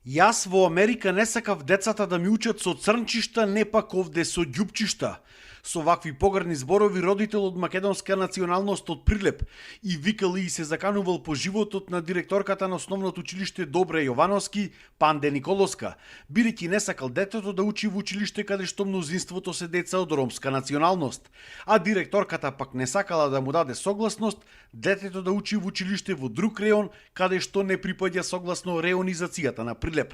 Јас во Америка не сакав децата да ми учат со црнчишта, не пак овде со ѓупчишта. Со вакви погрдни зборови родител од македонска националност од Прилеп и викал и се заканувал по животот на директорката на основното училиште Добре Јовановски, Панде Николоска, бидејќи не сакал детето да учи во училиште каде што мнозинството се деца од ромска националност, а директорката пак не сакала да му даде согласност детето да учи во училиште во друг реон каде што не припаѓа согласно реонизацијата на Прилеп.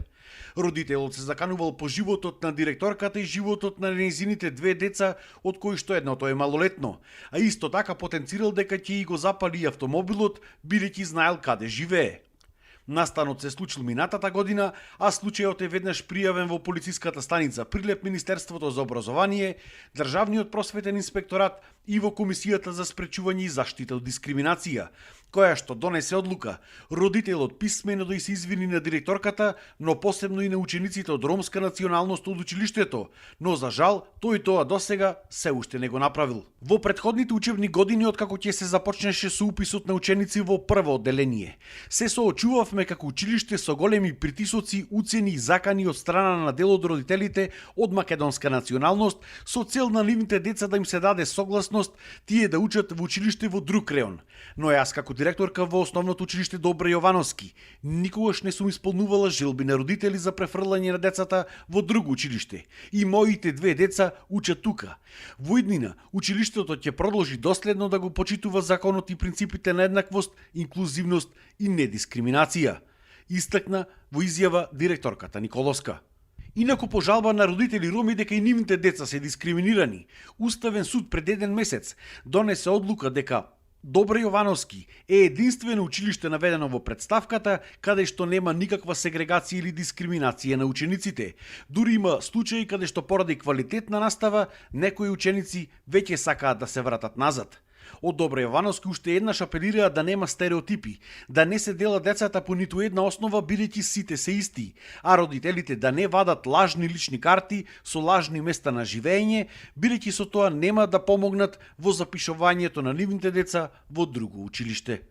Родителот се заканувал по животот на директорката и животот на нејзините две деца, од кои што едното е малолетно, а исто така потенцирал дека ќе и го запали автомобилот, бидејќи знаел каде живее. Настанот се случил минатата година, а случајот е веднаш пријавен во полициската станица Прилеп, Министерството за образование, Државниот просветен инспекторат и во Комисијата за спречување и заштита од дискриминација, која што донесе одлука родителот писмено да се извини на директорката, но посебно и на учениците од ромска националност од училиштето, но за жал тој тоа досега се уште не го направил. Во претходните учебни години, откако ќе се започнеше со уписот на ученици во прво одделение, се соочувавме како училиште со големи притисоци, уцени и закани од страна на дел од родителите од македонска националност со цел на нивните деца да им се даде согласност тие да учат во училиште во друг реон. Но јас како директорка во основното училиште Добре Јовановски никогаш не сум исполнувала желби на родители за префрлање на децата во друго училиште. И моите две деца учат тука. Во иднина, училиштето ќе продолжи доследно да го почитува законот и принципите на еднаквост, инклузивност и недискриминација, истакна во изјава директорката Николоска. Инаку по жалба на родители роми дека и нивните деца се дискриминирани, Уставен суд пред еден месец донесе одлука дека Добре Јовановски е единствено училиште наведено во претставката каде што нема никаква сегрегација или дискриминација на учениците. Дури има случаи каде што поради квалитетна настава некои ученици веќе сакаат да се вратат назад. Од Добре Јовановски уште еднаш апелираа да нема стереотипи, да не се делат децата по ниту една основа бидејќи сите се исти, а родителите да не вадат лажни лични карти со лажни места на живење, бидејќи со тоа нема да помогнат во запишувањето на нивните деца во друго училиште.